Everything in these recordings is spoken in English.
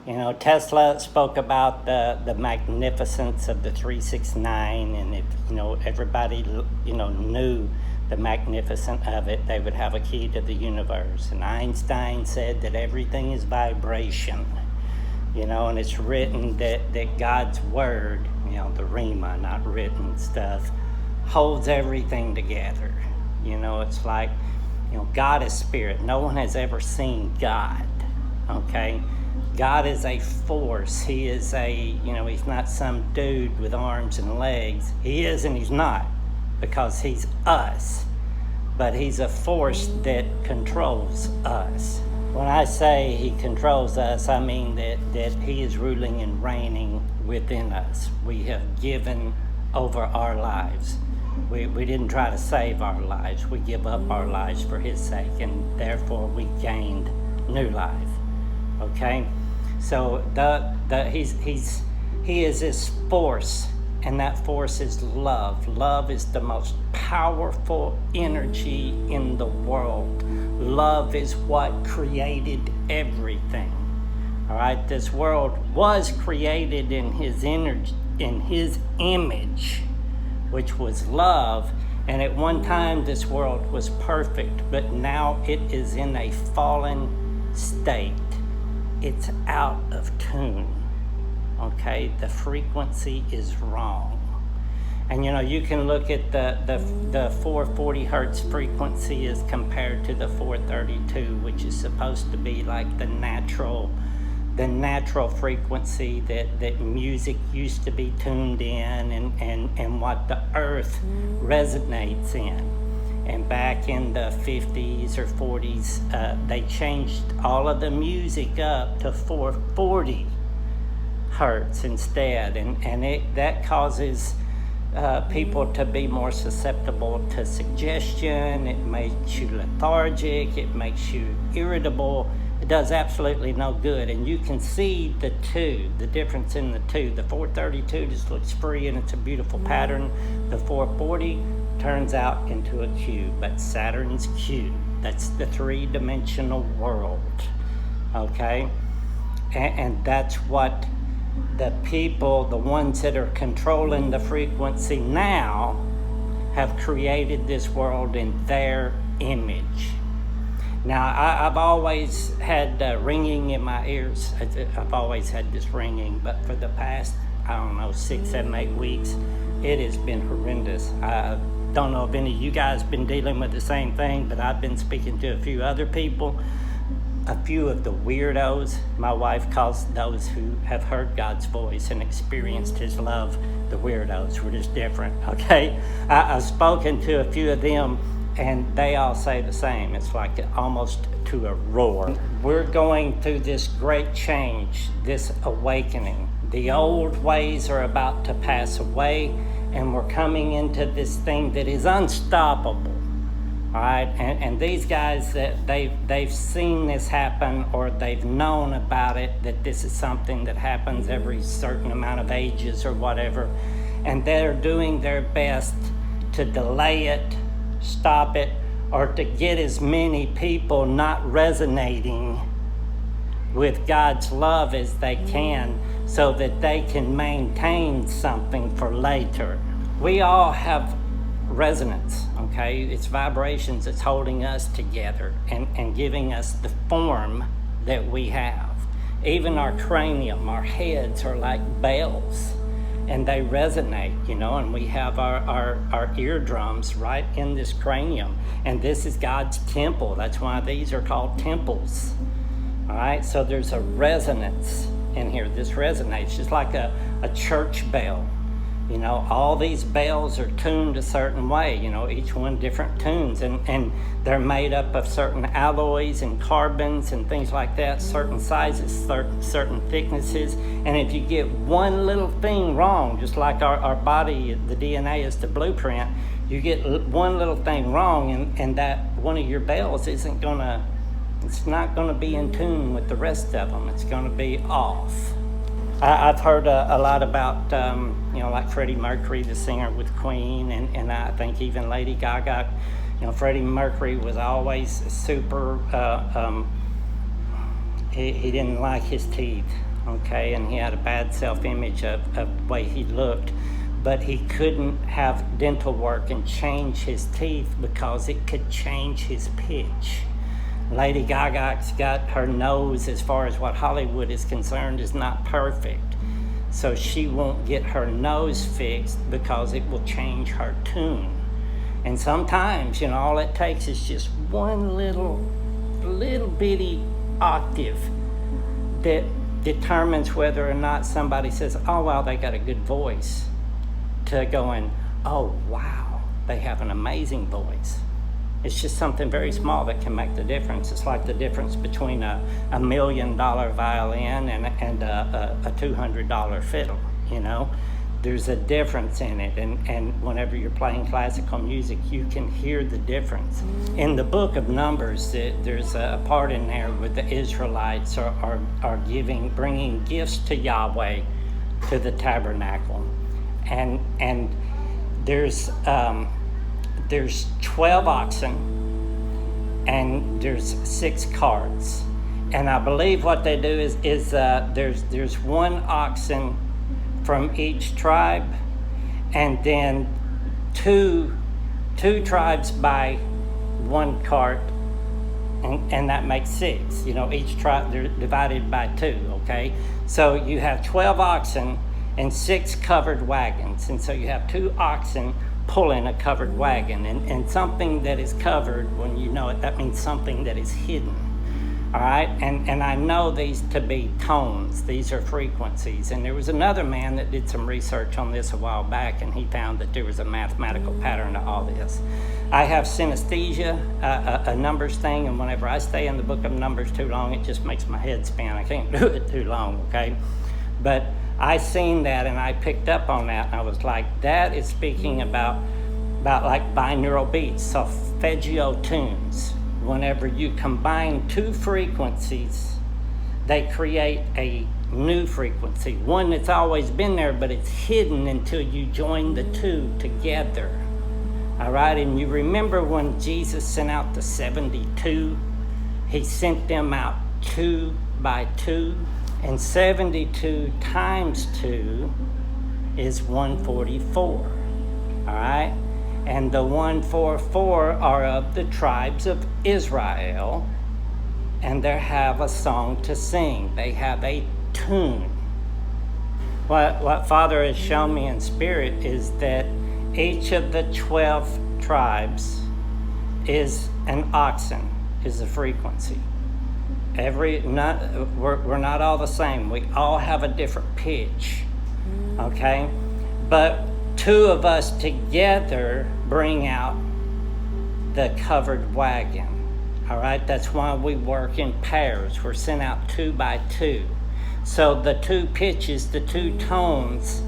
You know, Tesla spoke about the magnificence of the 369, and if, you know, everybody, you know, knew the magnificence of it, they would have a key to the universe. And Einstein said that everything is vibration, you know, and it's written that God's word, you know, the Rima, not written stuff, holds everything together. You know, it's like, you know, God is spirit. No one has ever seen God, okay? God is a force. He is you know, he's not some dude with arms and legs. He is and he's not, because he's us. But he's a force that controls us. When I say he controls us, I mean that he is ruling and reigning within us. We have given over our lives. We didn't try to save our lives. We give up our lives for his sake, and therefore we gained new life. Okay? So he is this force, and that force is love. Love is the most powerful energy in the world. Love is what created everything. All right, this world was created in his energy, in his image, which was love. And at one time this world was perfect, but now it is in a fallen state. It's out of tune. Okay, the frequency is wrong. And you know, you can look at the 440 hertz frequency as compared to the 432, which is supposed to be like the natural frequency that music used to be tuned in, and what the earth resonates in. And back in the 50s or 40s, they changed all of the music up to 440 hertz instead, and that causes people to be more susceptible to suggestion. It makes you lethargic, it makes you irritable. It does absolutely no good. And you can see the difference in the two. The 432 just looks free and it's a beautiful pattern. The 440 turns out into a cube, but Saturn's cube. That's the three-dimensional world, okay? And that's what the people, the ones that are controlling the frequency now, have created this world in their image. Now, I've always had ringing in my ears. I've always had this ringing, but for the past, 6, 7, 8 weeks, it has been horrendous. I don't know if any of you guys been dealing with the same thing, but I've been speaking to a few other people. A few of the weirdos, my wife calls those who have heard God's voice and experienced his love, the weirdos. We're just different, okay? I've spoken to a few of them, and they all say the same. It's like almost to a roar. We're going through this great change, this awakening. The old ways are about to pass away, and we're coming into this thing that is unstoppable. All right, and these guys, that they've seen this happen, or they've known about it, that this is something that happens every certain amount of ages or whatever, and they're doing their best to delay it, stop it, or to get as many people not resonating with God's love as they can, so that they can maintain something for later. We all have resonance, okay? It's vibrations that's holding us together and giving us the form that we have. Even our cranium, our heads are like bells, and they resonate, you know, and we have our eardrums right in this cranium, and this is God's temple. That's why these are called temples. All right, so there's a resonance in here. This resonates just like a church bell. You know, all these bells are tuned a certain way, you know, each one different tunes, and they're made up of certain alloys and carbons and things like that, certain sizes, certain thicknesses. And if you get one little thing wrong, just like our body, the DNA is the blueprint, you get one little thing wrong, and that one of your bells it's not gonna be in tune with the rest of them. It's gonna be off. I've heard a lot about, like Freddie Mercury, the singer with Queen, and I think even Lady Gaga. You know, Freddie Mercury was always super, he didn't like his teeth, okay, and he had a bad self-image of the way he looked, but he couldn't have dental work and change his teeth because it could change his pitch. Lady Gaga's got her nose, as far as what Hollywood is concerned, is not perfect. So she won't get her nose fixed because it will change her tune. And sometimes, all it takes is just one little bitty octave that determines whether or not somebody says, oh, wow, they got a good voice, to going, oh, wow, they have an amazing voice. It's just something very small that can make the difference. It's like the difference between a $1 million violin and a $200 fiddle, There's a difference in it, and whenever you're playing classical music, you can hear the difference. In the book of Numbers, there's a part in there where the Israelites are bringing gifts to Yahweh, to the tabernacle, and there's 12 oxen and there's 6 carts, and I believe what they do is there's one oxen from each tribe, and then two tribes by one cart, and that makes 6. Each tribe, they're divided by 2, okay? So you have 12 oxen and 6 covered wagons, and so you have 2 oxen pulling a covered wagon, and something that is covered, when you know it, that means something that is hidden. All right, and I know these to be tones. These are frequencies. And there was another man that did some research on this a while back, and he found that there was a mathematical pattern to all this. I have synesthesia, a numbers thing, and whenever I stay in the book of Numbers too long, it just makes my head spin. I can't do it too long, okay? But I seen that, and I picked up on that, and I was like, that is speaking about like binaural beats, solfeggio tunes. Whenever you combine 2 frequencies, they create a new frequency, one that's always been there, but it's hidden until you join the 2 together. All right, and you remember when Jesus sent out the 72, he sent them out 2 by 2, and 72 times 2 is 144. All right. And the 144 are of the tribes of Israel, and they have a song to sing. They have a tune. What Father has shown me in spirit is that each of the 12 tribes is an oxen, is a frequency. We're not all the same. We all have a different pitch, okay? But 2 of us together bring out the covered wagon. All right, that's why we work in pairs. We're sent out 2 by 2. So the 2 pitches, the 2 tones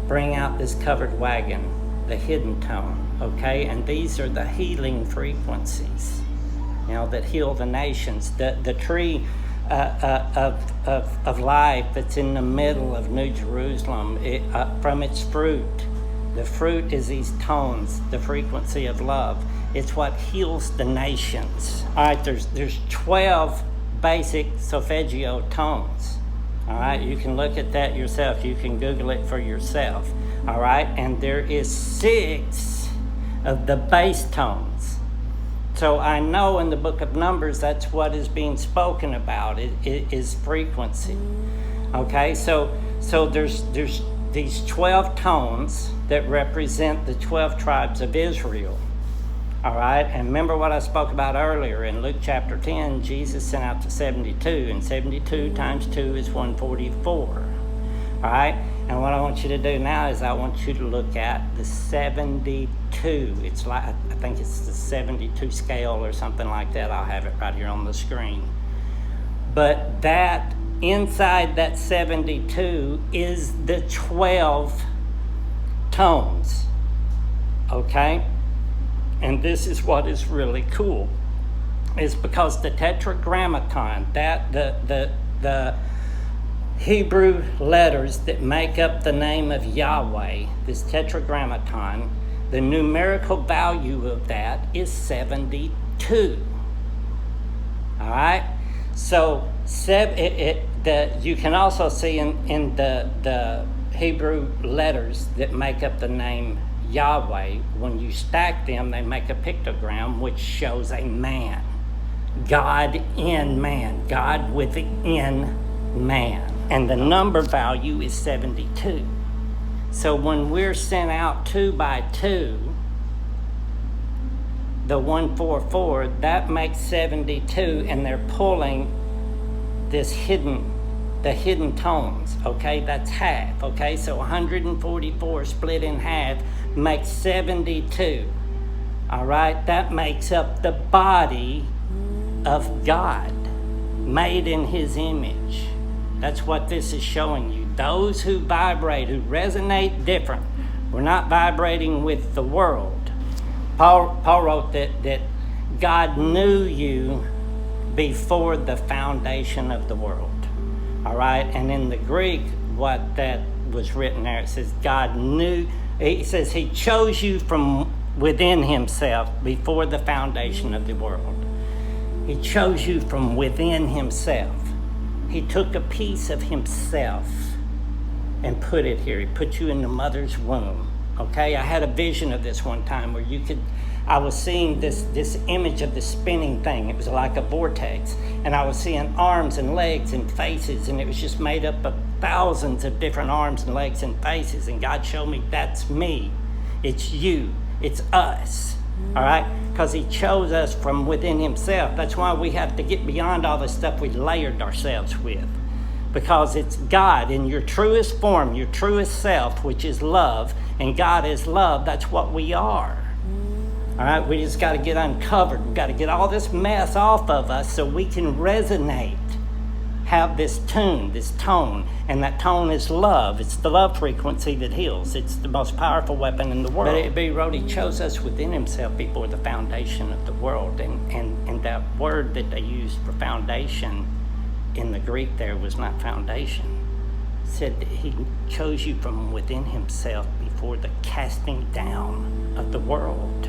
bring out this covered wagon, the hidden tone, okay? And these are the healing frequencies, that heal the nations. The tree of life that's in the middle of New Jerusalem, from its fruit. The fruit is these tones, the frequency of love. It's what heals the nations. All right, there's 12 basic solfeggio tones. All right, you can look at that yourself. You can Google it for yourself. All right, and there is 6 of the bass tones. So I know in the book of Numbers that's what is being spoken about. It is frequency. Okay, so there's these 12 tones that represent the 12 tribes of Israel. All right, and remember what I spoke about earlier in Luke chapter 10, Jesus sent out the 72, and 72 times 2 is 144. All right, and what I want you to do now is I want you to look at the 72. It's like, I think it's the 72 scale or something like that. I'll have it right here on the screen. But that inside that 72 is the 12 tones, okay? And this is what is really cool, is because the tetragrammaton, that the Hebrew letters that make up the name of Yahweh, this tetragrammaton, the numerical value of that is 72. All right? So You can also see in the Hebrew letters that make up the name Yahweh, when you stack them, they make a pictogram which shows a man. God in man. God within man. And the number value is 72. So when we're sent out 2 by 2, the 144, that makes 72, and they're pulling the hidden tones, okay? That's half, okay? So 144 split in half makes 72, all right? That makes up the body of God, made in his image. That's what this is showing you. Those who vibrate, who resonate different, we're not vibrating with the world. Paul wrote that God knew you before the foundation of the world. All right? And in the Greek, what that was written there, it says God knew, he says he chose you from within himself before the foundation of the world. He chose you from within himself. He took a piece of himself and put it here. He put you in the mother's womb. Okay, I had a vision of this one time where I was seeing this image of the spinning thing. It was like a vortex. And I was seeing arms and legs and faces, and it was just made up of thousands of different arms and legs and faces. And God showed me, that's me. It's you. It's us. All right? Because he chose us from within himself. That's why we have to get beyond all the stuff we layered ourselves with. Because it's God in your truest form, your truest self, which is love, and God is love. That's what we are. All right, we just got to get uncovered. We've got to get all this mess off of us so we can resonate, have this tune, this tone, and that tone is love. It's the love frequency that heals. It's the most powerful weapon in the world. But he wrote, he chose us within himself before the foundation of the world, and that word that they used for foundation in the Greek there was not foundation. It said that he chose you from within himself before the casting down of the world.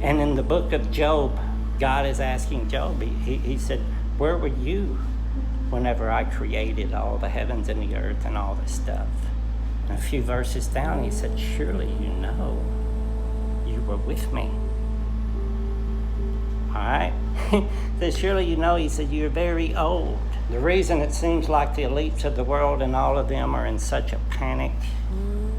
And in the book of Job, God is asking Job, he said, where were you whenever I created all the heavens and the earth and all this stuff? And a few verses down, he said, surely you know you were with me. All right? He said, surely you know, he said, you're very old. The reason it seems like the elites of the world and all of them are in such a panic,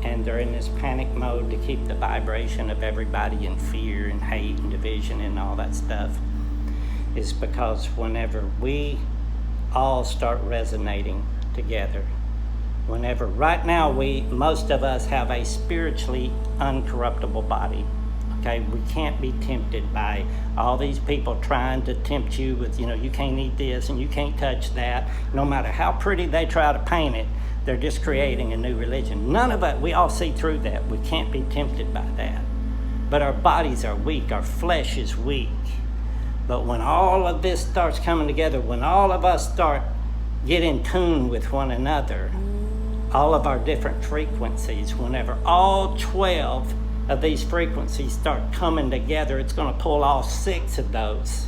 and they're in this panic mode to keep the vibration of everybody in fear and hate and division and all that stuff, is because whenever we all start resonating together, whenever, right now, most of us have a spiritually uncorruptible body. Okay, we can't be tempted by all these people trying to tempt you with, you can't eat this and you can't touch that. No matter how pretty they try to paint it, they're just creating a new religion. None of it, we all see through that. We can't be tempted by that. But our bodies are weak, our flesh is weak. But when all of this starts coming together, when all of us start getting in tune with one another, all of our different frequencies, whenever all 12 of these frequencies start coming together, it's going to pull all 6 of those,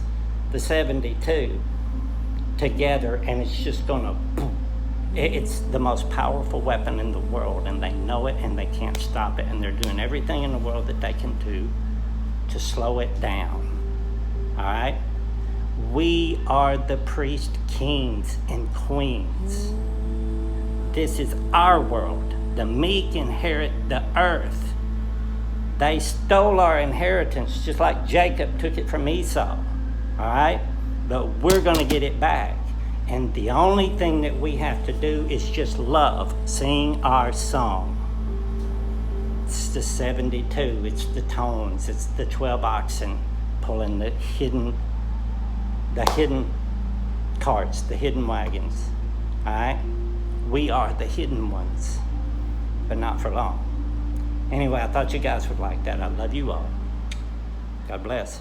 the 72, together, and it's just going to boom. It's the most powerful weapon in the world, and they know it, and they can't stop it, and they're doing everything in the world that they can do to slow it down. All right? We are the priest kings and queens. This is our world. The meek inherit the earth. They stole our inheritance just like Jacob took it from Esau. All right? But we're going to get it back. And the only thing that we have to do is just love, sing our song. It's the 72, it's the tones, it's the 12 oxen pulling the hidden carts, the hidden wagons. All right? We are the hidden ones, but not for long. Anyway, I thought you guys would like that. I love you all. God bless.